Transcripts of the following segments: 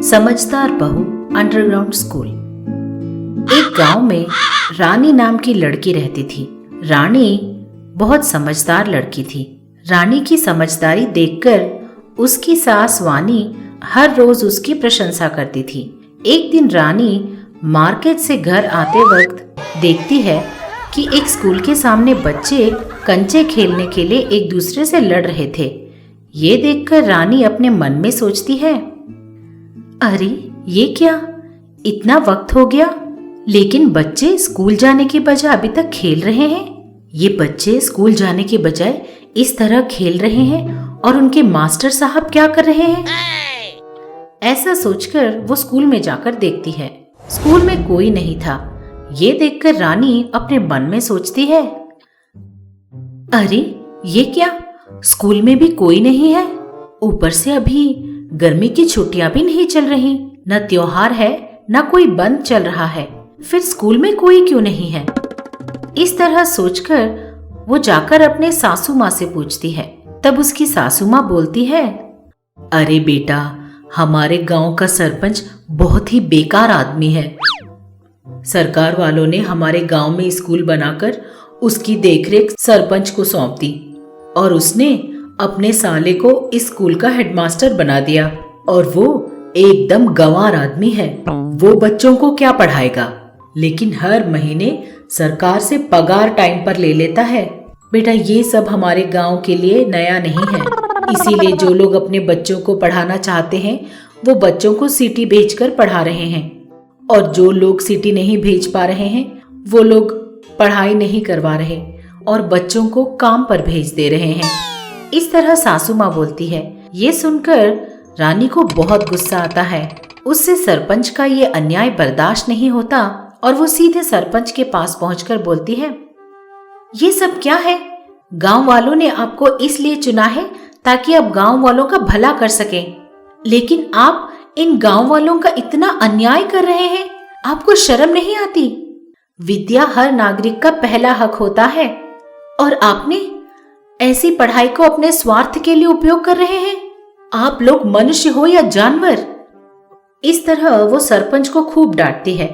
समझदार बहू underground school. एक गांव में रानी नाम की लड़की रहती थी। रानी बहुत समझदार लड़की थी। रानी की समझदारी देखकर उसकी सास वानी हर रोज उसकी प्रशंसा करती थी। एक दिन रानी मार्केट से घर आते वक्त देखती है कि एक स्कूल के सामने बच्चे कंचे खेलने के लिए एक दूसरे से लड़ रहे थे। ये देखकर रानी अपने मन में सोचती है, अरे ये क्या, इतना वक्त हो गया लेकिन बच्चे स्कूल जाने के बजाय अभी तक खेल रहे हैं। ये बच्चे स्कूल जाने के बजाय इस तरह खेल रहे हैं और उनके मास्टर साहब क्या कर रहे हैं। ऐसा सोचकर वो स्कूल में जाकर देखती है। स्कूल में कोई नहीं था। ये देखकर रानी अपने मन में सोचती है, अरे ये क्या, स्कूल में भी कोई नहीं है। ऊपर से अभी गर्मी की छुट्टियां भी नहीं चल रही, न त्योहार है न कोई बंद चल रहा है, फिर स्कूल में कोई क्यों नहीं है। इस तरह सोचकर वो जाकर अपने सासू माँ से पूछती है। तब उसकी सासू माँ बोलती है, अरे बेटा, हमारे गांव का सरपंच बहुत ही बेकार आदमी है। सरकार वालों ने हमारे गांव में स्कूल बनाकर उसकी देखरेख सरपंच को सौंप दी और उसने अपने साले को इस स्कूल का हेडमास्टर बना दिया और वो एकदम गंवार आदमी है। वो बच्चों को क्या पढ़ाएगा, लेकिन हर महीने सरकार से पगार टाइम पर ले लेता है। बेटा, ये सब हमारे गांव के लिए नया नहीं है, इसीलिए जो लोग अपने बच्चों को पढ़ाना चाहते हैं वो बच्चों को सिटी भेजकर पढ़ा रहे हैं और जो लोग सिटी नहीं भेज पा रहे हैं वो लोग पढ़ाई नहीं करवा रहे और बच्चों को काम पर भेज दे रहे हैं। इस तरह सासू माँ बोलती है। ये सुनकर रानी को बहुत गुस्सा आता है। उससे सरपंच का ये अन्याय बर्दाश्त नहीं होता और वो सीधे सरपंच के पास पहुंचकर बोलती है, ये सब क्या है? गांव वालों ने आपको इसलिए चुना है ताकि आप गांव वालों का भला कर सकें, लेकिन आप इन गांव वालों का इतना अन्याय कर रहे हैं। आपको शर्म नहीं आती? विद्या हर नागरिक का पहला हक होता है और आपने ऐसी पढ़ाई को अपने स्वार्थ के लिए उपयोग कर रहे हैं। आप लोग मनुष्य हो या जानवर? इस तरह वो सरपंच को खूब डांटती है।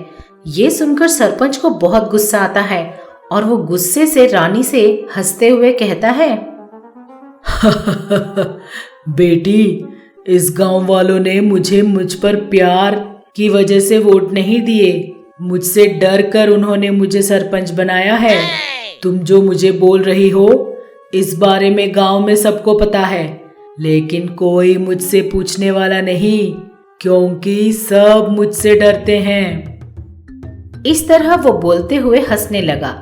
ये सुनकर सरपंच को बहुत गुस्सा आता है और वो गुस्से से रानी से हंसते हुए कहता है, बेटी, इस गांव वालों ने मुझ पर प्यार की वजह से वोट नहीं दिए। मुझसे डर कर उन्होंने मुझे सरपंच बनाया है। तुम जो मुझे बोल रही हो इस बारे में गांव में सबको पता है, लेकिन कोई मुझसे पूछने वाला नहीं क्योंकि सब मुझसे डरते हैं। इस तरह वो बोलते हुए हंसने लगा।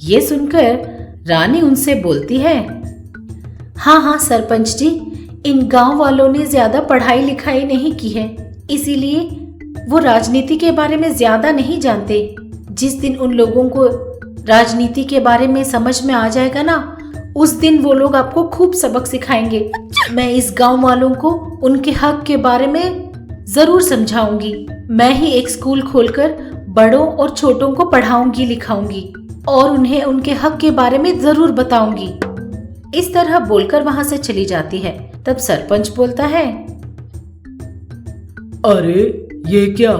ये सुनकर रानी उनसे बोलती है, हाँ हाँ सरपंच जी, इन गांव वालों ने ज्यादा पढ़ाई लिखाई नहीं की है, इसीलिए वो राजनीति के बारे में ज्यादा नहीं जानते। जिस दिन उन लोगों को राजनीति के बारे में समझ में आ जाएगा ना, उस दिन वो लोग आपको खूब सबक सिखाएंगे। मैं इस गांव वालों को उनके हक के बारे में जरूर समझाऊंगी। मैं ही एक स्कूल खोलकर बड़ों और छोटों को पढ़ाऊंगी लिखाऊंगी और उन्हें उनके हक के बारे में जरूर बताऊंगी। इस तरह बोलकर वहां से चली जाती है। तब सरपंच बोलता है, अरे ये क्या,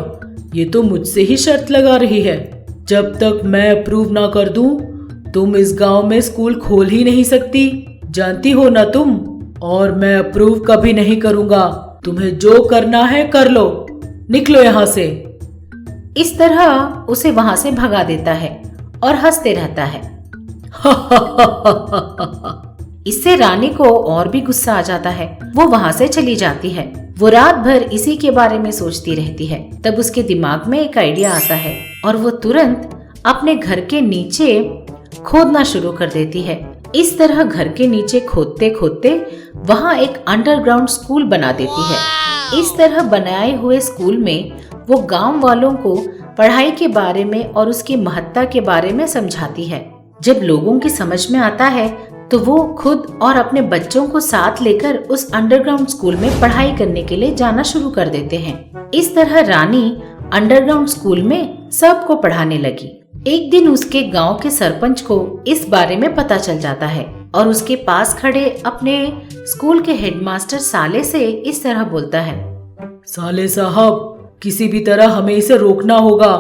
ये तो मुझसे ही शर्त लगा रही है। जब तक मैं अप्रूव ना कर दूं तुम इस गांव में स्कूल खोल ही नहीं सकती, जानती हो ना तुम। और मैं अप्रूव कभी नहीं करूंगा। तुम्हें जो करना है कर लो, निकलो यहाँ से। इस तरह उसे वहां से भगा देता है और हंसते रहता है। इससे रानी को और भी गुस्सा आ जाता है। वो वहां से चली जाती है। वो रात भर इसी के बारे में सोचती रहती है। तब उसके दिमाग में एक आइडिया आता है और वो तुरंत अपने घर के नीचे खोदना शुरू कर देती है। इस तरह घर के नीचे खोदते खोदते वहाँ एक अंडरग्राउंड स्कूल बना देती है। इस तरह बनाए हुए स्कूल में वो गांव वालों को पढ़ाई के बारे में और उसकी महत्ता के बारे में समझाती है। जब लोगों की समझ में आता है तो वो खुद और अपने बच्चों को साथ लेकर उस अंडरग्राउंड स्कूल में पढ़ाई करने के लिए जाना शुरू कर देते हैं। इस तरह रानी अंडरग्राउंड स्कूल में सबको पढ़ाने लगी। एक दिन उसके गांव के सरपंच को इस बारे में पता चल जाता है और उसके पास खड़े अपने स्कूल के हेडमास्टर साले से इस तरह बोलता है, साले साहब, किसी भी तरह हमें इसे रोकना होगा।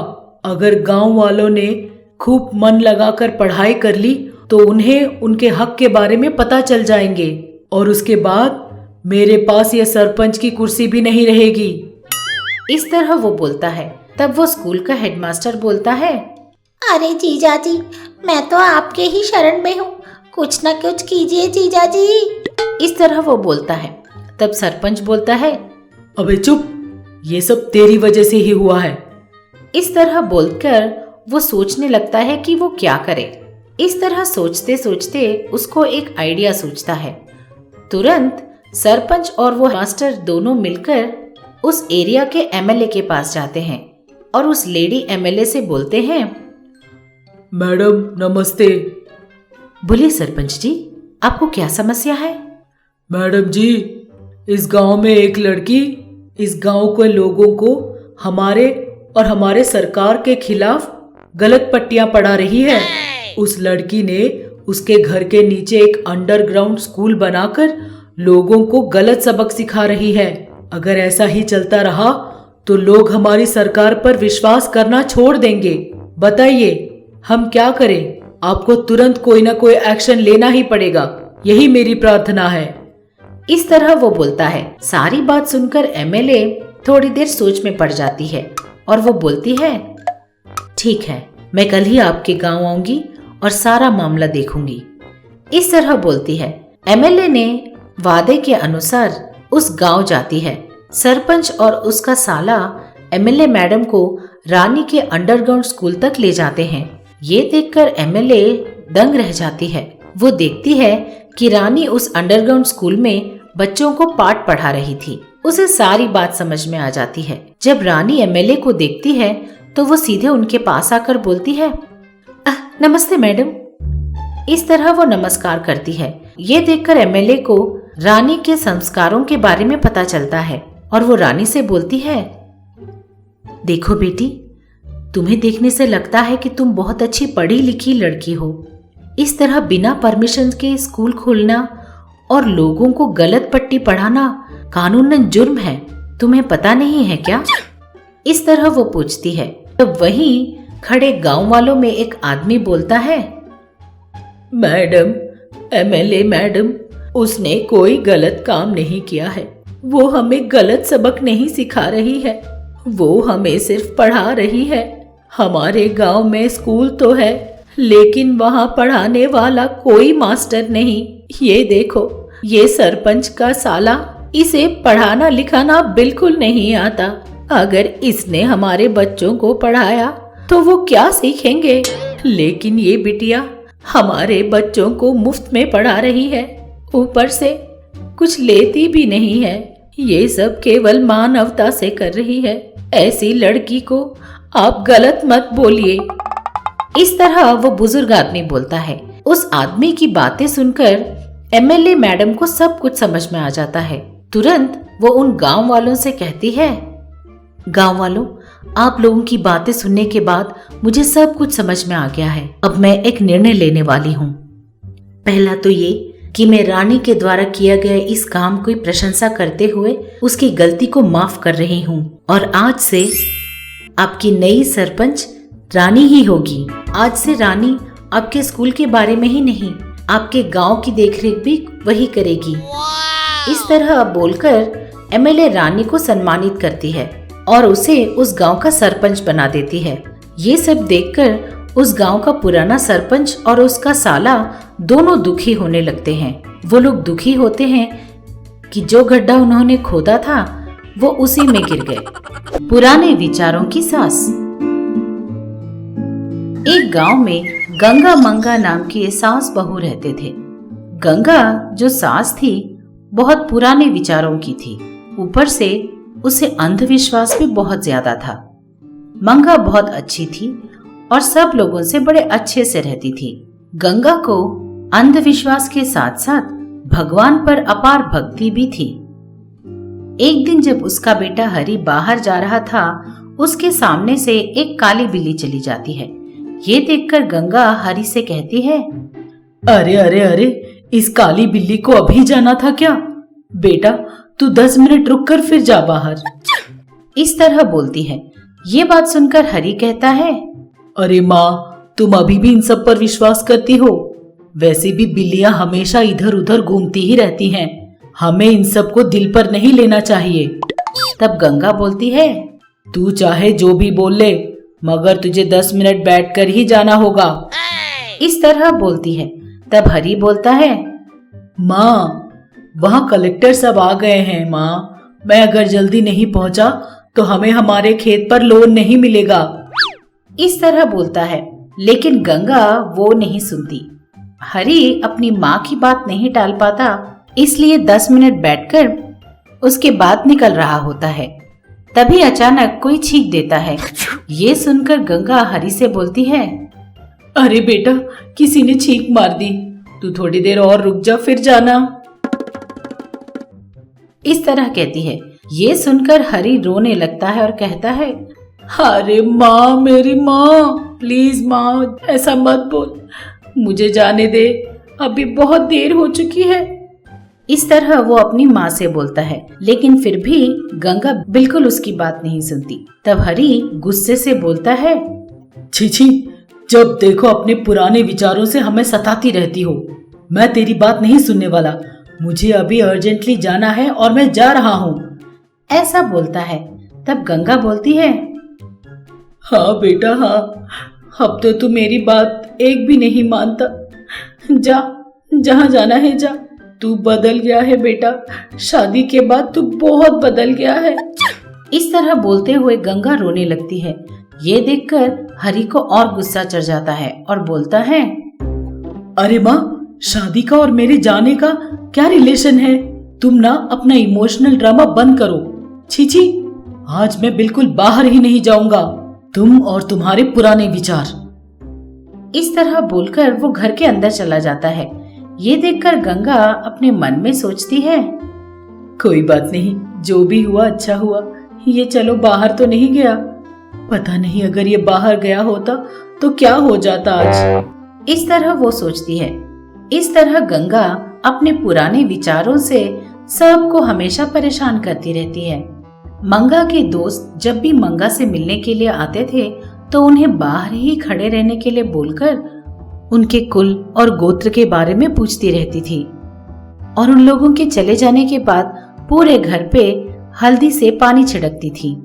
अगर गांव वालों ने खूब मन लगाकर पढ़ाई कर ली तो उन्हें उनके हक के बारे में पता चल जाएंगे और उसके बाद मेरे पास यह सरपंच की कुर्सी भी नहीं रहेगी। इस तरह वो बोलता है। तब वो स्कूल का हेडमास्टर बोलता है, अरे जीजा जी, मैं तो आपके ही शरण में हूँ, कुछ ना कुछ कीजिए जीजा जी। इस तरह वो बोलता है। तब सरपंच बोलता है, अबे चुप, ये सब तेरी वजह से ही हुआ है। इस तरह बोलकर वो सोचने लगता है कि वो क्या करे। इस तरह सोचते सोचते उसको एक आइडिया सूझता है। तुरंत सरपंच और वो मास्टर दोनों मिलकर उस एरिया के एमएलए के पास जाते हैं और उस लेडी एमएलए से बोलते हैं, मैडम नमस्ते। बोलिए सरपंच जी, आपको क्या समस्या है? मैडम जी, इस गांव में एक लड़की इस गांव के लोगों को हमारे और हमारे सरकार के खिलाफ गलत पट्टियां पढ़ा रही है। उस लड़की ने उसके घर के नीचे एक अंडरग्राउंड स्कूल बनाकर लोगों को गलत सबक सिखा रही है। अगर ऐसा ही चलता रहा तो लोग हमारी सरकार पर विश्वास करना छोड़ देंगे। बताइए हम क्या करें? आपको तुरंत कोई ना कोई एक्शन लेना ही पड़ेगा, यही मेरी प्रार्थना है। इस तरह वो बोलता है। सारी बात सुनकर एमएलए थोड़ी देर सोच में पड़ जाती है और वो बोलती है, ठीक है, मैं कल ही आपके गांव आऊंगी और सारा मामला देखूंगी। इस तरह बोलती है। एमएलए ने वादे के अनुसार उस गांव जाती है। सरपंच और उसका साला एमएलए मैडम को रानी के अंडरग्राउंड स्कूल तक ले जाते हैं। ये देखकर एमएलए दंग रह जाती है। वो देखती है कि रानी उस अंडरग्राउंड स्कूल में बच्चों को पाठ पढ़ा रही थी। उसे सारी बात समझ में आ जाती है। जब रानी एमएलए को देखती है तो वो सीधे उनके पास आकर बोलती है, नमस्ते मैडम। इस तरह वो नमस्कार करती है। ये देखकर एमएलए को रानी के संस्कारों के बारे में पता चलता है और वो रानी से बोलती है, देखो बेटी, तुम्हें देखने से लगता है कि तुम बहुत अच्छी पढ़ी लिखी लड़की हो। इस तरह बिना परमिशन के स्कूल खोलना और लोगों को गलत पट्टी पढ़ाना कानूनन जुर्म है, तुम्हें पता नहीं है क्या? इस तरह वो पूछती है। तब वहीं खड़े गांव वालों में एक आदमी बोलता है, मैडम, एमएलए मैडम, उसने कोई गलत काम नहीं किया है। वो हमें गलत सबक नहीं सिखा रही है, वो हमें सिर्फ पढ़ा रही है। हमारे गांव में स्कूल तो है लेकिन वहाँ पढ़ाने वाला कोई मास्टर नहीं। ये देखो, ये सरपंच का साला, इसे पढ़ाना लिखाना बिल्कुल नहीं आता। अगर इसने हमारे बच्चों को पढ़ाया तो वो क्या सीखेंगे? लेकिन ये बिटिया हमारे बच्चों को मुफ्त में पढ़ा रही है, ऊपर से कुछ लेती भी नहीं है। ये सब केवल मानवता से कर रही है। ऐसी लड़की को आप गलत मत बोलिए। इस तरह वो बुजुर्ग आदमी बोलता है। उस आदमी की बातें सुनकर एमएलए मैडम को सब कुछ समझ में आ जाता है। तुरंत वो उन गांव वालों से कहती है, गांव वालों, आप लोगों की बातें सुनने के बाद मुझे सब कुछ समझ में आ गया है। अब मैं एक निर्णय लेने वाली हूँ। पहला तो ये कि मैं रानी के द्वारा किया गया इस काम की प्रशंसा करते हुए उसकी गलती को माफ कर रही हूँ और आज से आपकी नई सरपंच रानी ही होगी। आज से रानी आपके स्कूल के बारे में ही नहीं, आपके गांव की देखरेख भी वही करेगी। इस तरह बोलकर एमएलए रानी को सम्मानित करती है और उसे उस गांव का सरपंच बना देती है। ये सब देखकर उस गांव का पुराना सरपंच और उसका साला दोनों दुखी होने लगते हैं। वो लोग दुखी होते हैं कि जो गड्ढा उन्होंने खोदा था वो उसी में गिर गए। पुराने विचारों की सास। एक गांव में गंगा मंगा नाम की सास बहू रहते थे। गंगा जो सास थी बहुत पुराने विचारों की थी, ऊपर से उसे अंधविश्वास भी बहुत ज्यादा था। मंगा बहुत अच्छी थी और सब लोगों से बड़े अच्छे से रहती थी। गंगा को अंधविश्वास के साथ साथ भगवान पर अपार भक्ति भी थी। एक दिन जब उसका बेटा हरि बाहर जा रहा था, उसके सामने से एक काली बिल्ली चली जाती है। ये देखकर गंगा हरि से कहती है, अरे अरे अरे, इस काली बिल्ली को अभी जाना था क्या? बेटा तू 10 मिनट रुक कर फिर जा बाहर। इस तरह बोलती है। ये बात सुनकर हरि कहता है, अरे माँ, तुम अभी भी इन सब पर विश्वास करती हो? वैसे भी बिल्लियां हमेशा इधर उधर घूमती ही रहती हैं। हमें इन सब को दिल पर नहीं लेना चाहिए। तब गंगा बोलती है, तू चाहे जो भी बोल ले, मगर तुझे 10 मिनट बैठकर ही जाना होगा। इस तरह बोलती है। तब हरि बोलता है, माँ, वहाँ कलेक्टर सब आ गए हैं माँ। मैं अगर जल्दी नहीं पहुँचा तो हमें हमारे खेत पर लोन नहीं मिलेगा। इस तरह बोलता है, लेकिन गंगा वो नहीं सुनती। हरि अपनी माँ की बात नहीं टाल पाता, इसलिए 10 मिनट बैठकर उसके बाद निकल रहा होता है। तभी अचानक कोई छींक देता है। ये सुनकर गंगा हरि से बोलती है, अरे बेटा, किसी ने छींक मार दी। तू थोड़ी देर और रुक जा, फिर जाना। इस तरह कहती है। ये सुनकर हरि रोने लगता है और कहता है, अरे माँ, मेरी माँ, प्लीज माँ, ऐसा मत बोल, मुझे जाने दे, अभी बहुत देर हो चुकी है। इस तरह वो अपनी माँ से बोलता है, लेकिन फिर भी गंगा बिल्कुल उसकी बात नहीं सुनती। तब हरि गुस्से से बोलता है, छी छी, जब देखो अपने पुराने विचारों से हमें सताती रहती हो। मैं तेरी बात नहीं सुनने वाला। मुझे अभी अर्जेंटली जाना है और मैं जा रहा हूँ। ऐसा बोलता है। तब गंगा बोलती है, हाँ बेटा हाँ, अब तो तू मेरी बात एक भी नहीं मानता। जा, जहाँ जाना है जा। तू बदल गया है बेटा, शादी के बाद तू बहुत बदल गया है। इस तरह बोलते हुए गंगा रोने लगती है। ये देखकर हरि को और गुस्सा चढ़ जाता है और बोलता है, अरे माँ, शादी का और मेरे जाने का क्या रिलेशन है? तुम ना अपना इमोशनल ड्रामा बंद करो। छी छी, आज मैं बिल्कुल बाहर ही नहीं जाऊंगा। तुम और तुम्हारे पुराने विचार। इस तरह बोलकर वो घर के अंदर चला जाता है। ये देखकर गंगा अपने मन में सोचती है, कोई बात नहीं, जो भी हुआ अच्छा हुआ। ये चलो बाहर तो नहीं गया। पता नहीं अगर ये बाहर गया होता तो क्या हो जाता आज। इस तरह वो सोचती है। इस तरह गंगा अपने पुराने विचारों से सबको हमेशा परेशान करती रहती है। मंगा के दोस्त जब भी मंगा से मिलने के लिए आते थे तो उन्हें बाहर ही खड़े रहने के लिए बोलकर उनके कुल और गोत्र के बारे में पूछती रहती थी, और उन लोगों के चले जाने के बाद पूरे घर पे हल्दी से पानी छिड़कती थी।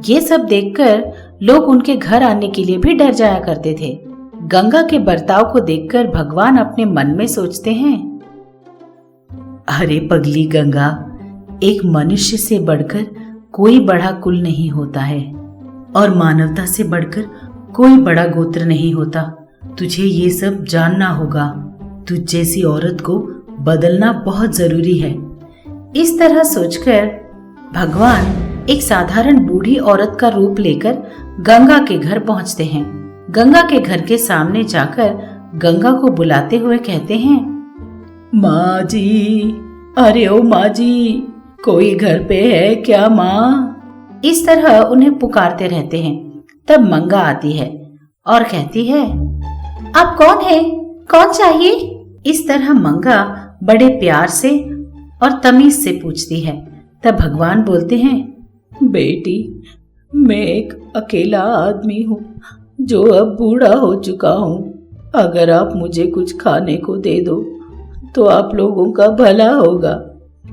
ये सब देखकर लोग उनके घर आने के लिए भी डर जाया करते थे। गंगा के बर्ताव को देखकर भगवान अपने मन में सोचते हैं, अरे पगली गंगा, एक मनुष्य से बढ़कर कोई बड़ा कुल नहीं होता है और मानवता से बढ़कर कोई बड़ा गोत्र नहीं होता। तुझे ये सब जानना होगा। तुझ जैसी औरत को बदलना बहुत जरूरी है। इस तरह सोचकर भगवान एक साधारण बूढ़ी औरत का रूप लेकर गंगा के घर पहुंचते हैं। गंगा के घर के सामने जाकर गंगा को बुलाते हुए कहते हैं, माँ जी, अरे ओ माँ जी, कोई घर पे है क्या माँ? इस तरह उन्हें पुकारते रहते हैं। तब मंगा आती है और कहती है, आप कौन है? कौन चाहिए? इस तरह मंगा बड़े प्यार से और तमीज से पूछती है। तब भगवान बोलते हैं, बेटी, मैं एक अकेला आदमी हूँ जो अब बूढ़ा हो चुका हूँ। अगर आप मुझे कुछ खाने को दे दो तो आप लोगों का भला होगा।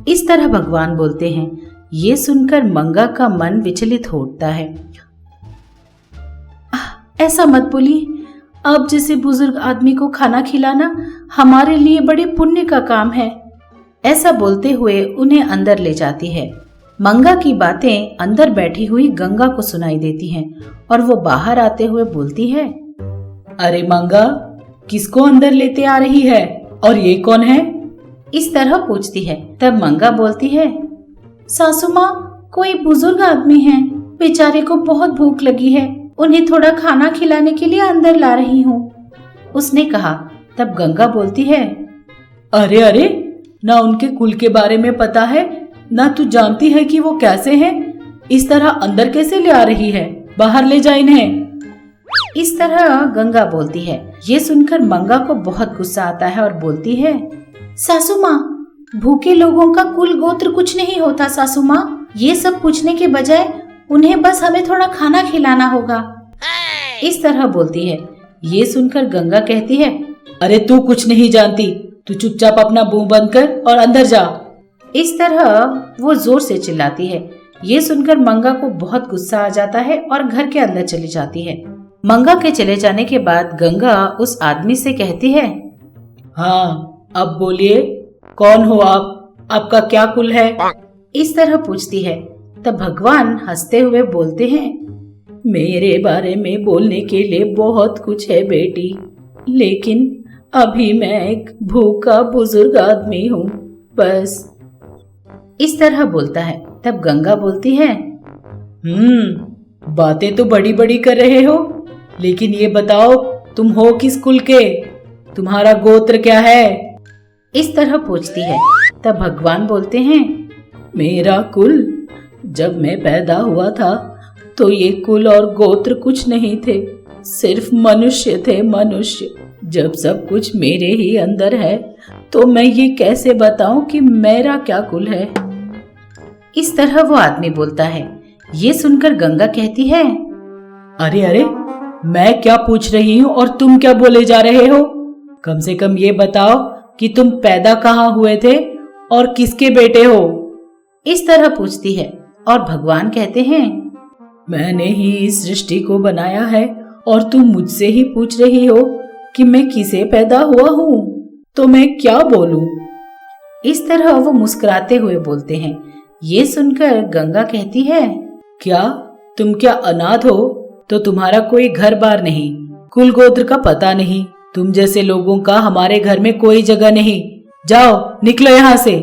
इस तरह भगवान बोलते हैं। ये सुनकर मंगा का मन विचलित हो उठता है। ऐसा मत बोलिए, आप जैसे बुजुर्ग आदमी को खाना खिलाना हमारे लिए बड़े पुण्य का काम है। ऐसा बोलते हुए उन्हें अंदर ले जाती है। मंगा की बातें अंदर बैठी हुई गंगा को सुनाई देती हैं और वो बाहर आते हुए बोलती है, अरे मंगा, किसको अंदर लेते आ रही है और ये कौन है? इस तरह पूछती है। तब मंगा बोलती है, सासू माँ, कोई बुजुर्ग आदमी हैं, बेचारे को बहुत भूख लगी है, उन्हें थोड़ा खाना खिलाने के लिए अंदर ला रही हूँ, उसने कहा। तब गंगा बोलती है, अरे अरे, ना उनके कुल के बारे में पता है, ना तू जानती है कि वो कैसे हैं। इस तरह अंदर कैसे ले आ रही है? बाहर ले जा इन्हें। इस तरह गंगा बोलती है। ये सुनकर मंगा को बहुत गुस्सा आता है और बोलती है, सासू माँ, भूखे लोगों का कुल गोत्र कुछ नहीं होता सासू माँ। ये सब पूछने के बजाय उन्हें बस हमें थोड़ा खाना खिलाना होगा। इस तरह बोलती है। ये सुनकर गंगा कहती है, अरे तू कुछ नहीं जानती, तू चुपचाप अपना मुंह बंद कर और अंदर जा। इस तरह वो जोर से चिल्लाती है। ये सुनकर मंगा को बहुत गुस्सा आ जाता है और घर के अंदर चली जाती है। मंगा के चले जाने के बाद गंगा उस आदमी से कहती है, हाँ अब बोलिए, कौन हो आप, आपका क्या कुल है? इस तरह पूछती है। तब भगवान हंसते हुए बोलते हैं, मेरे बारे में बोलने के लिए बहुत कुछ है बेटी, लेकिन अभी मैं एक भूखा बुजुर्ग आदमी हूँ बस। इस तरह बोलता है। तब गंगा बोलती है, बातें तो बड़ी बड़ी कर रहे हो, लेकिन ये बताओ तुम हो किस कुल के, तुम्हारा गोत्र क्या है? इस तरह पूछती है। तब भगवान बोलते हैं, मेरा कुल, जब मैं पैदा हुआ था तो ये कुल और गोत्र कुछ नहीं थे, सिर्फ मनुष्य थे, मनुष्य। जब सब कुछ मेरे ही अंदर है तो मैं ये कैसे बताऊं कि मेरा क्या कुल है? इस तरह वो आदमी बोलता है। ये सुनकर गंगा कहती है, अरे अरे, मैं क्या पूछ रही हूँ और तुम क्या बोले जा रहे हो? कम से कम ये बताओ कि तुम पैदा कहाँ हुए थे और किसके बेटे हो? इस तरह पूछती है। और भगवान कहते हैं, मैंने ही इस सृष्टि को बनाया है और तुम मुझसे ही पूछ रही हो कि मैं किसे पैदा हुआ हूँ, तो मैं क्या बोलूं? इस तरह वो मुस्कुराते हुए बोलते हैं। ये सुनकर गंगा कहती है, क्या तुम क्या अनाथ हो? तो तुम्हारा कोई घर बार नहीं, कुल गोत्र का पता नहीं, तुम जैसे लोगों का हमारे घर में कोई जगह नहीं, जाओ निकलो यहाँ से।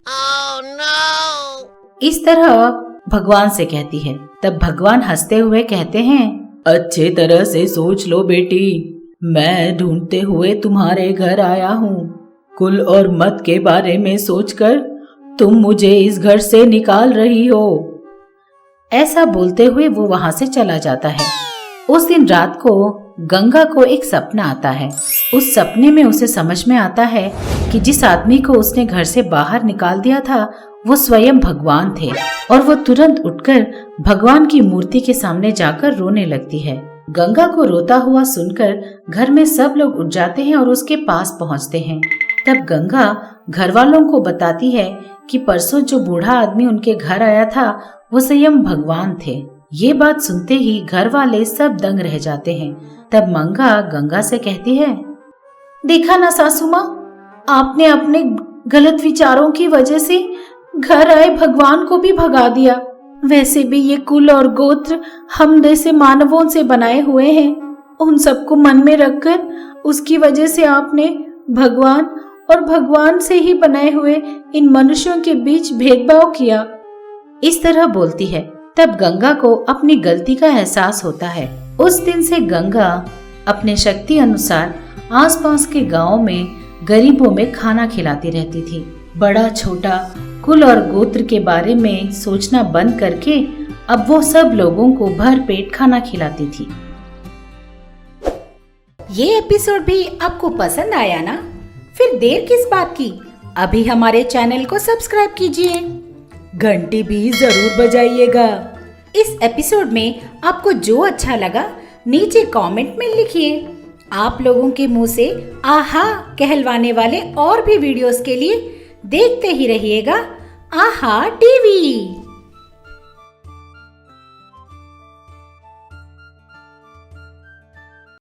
Oh, no! इस तरह भगवान से कहती है। तब भगवान हंसते हुए कहते हैं, अच्छे तरह से सोच लो बेटी, मैं ढूंढते हुए तुम्हारे घर आया हूँ। कुल और मत के बारे में सोचकर तुम मुझे इस घर से निकाल रही हो। ऐसा बोलते हुए वो वहां से चला जाता है। उस दिन रात को गंगा को एक सपना आता है। उस सपने में उसे समझ में आता है कि जिस आदमी को उसने घर से बाहर निकाल दिया था वो स्वयं भगवान थे, और वो तुरंत उठकर भगवान की मूर्ति के सामने जाकर रोने लगती है। गंगा को रोता हुआ सुनकर घर में सब लोग उठ जाते हैं और उसके पास पहुंचते हैं। तब गंगा घर वालों को बताती है कि परसों जो बूढ़ा आदमी उनके घर आया था वो स्वयं भगवान थे। ये बात सुनते ही घर वाले सब दंग रह जाते हैं। तब मंगा गंगा से कहती है, देखा ना सासू माँ, आपने अपने गलत विचारों की वजह से घर आए भगवान को भी भगा दिया। वैसे भी ये कुल और गोत्र हम जैसे मानवों से बनाए हुए हैं। उन सबको मन में रखकर उसकी वजह से आपने भगवान और भगवान से ही बनाए हुए इन मनुष्यों के बीच भेदभाव किया। इस तरह बोलती है। तब गंगा को अपनी गलती का एहसास होता है। उस दिन से गंगा अपने शक्ति अनुसार आसपास के गांव में गरीबों में खाना खिलाती रहती थी। बड़ा छोटा कुल और गोत्र के बारे में सोचना बंद करके अब वो सब लोगों को भर पेट खाना खिलाती थी। ये एपिसोड भी आपको पसंद आया ना? फिर देर किस बात की, अभी हमारे चैनल को सब्सक्राइब कीजिए, घंटी भी जरूर बजाइएगा। इस एपिसोड में आपको जो अच्छा लगा नीचे कमेंट में लिखिए। आप लोगों के मुंह से आहा कहलवाने वाले और भी वीडियोस के लिए देखते ही रहिएगा आहा टीवी।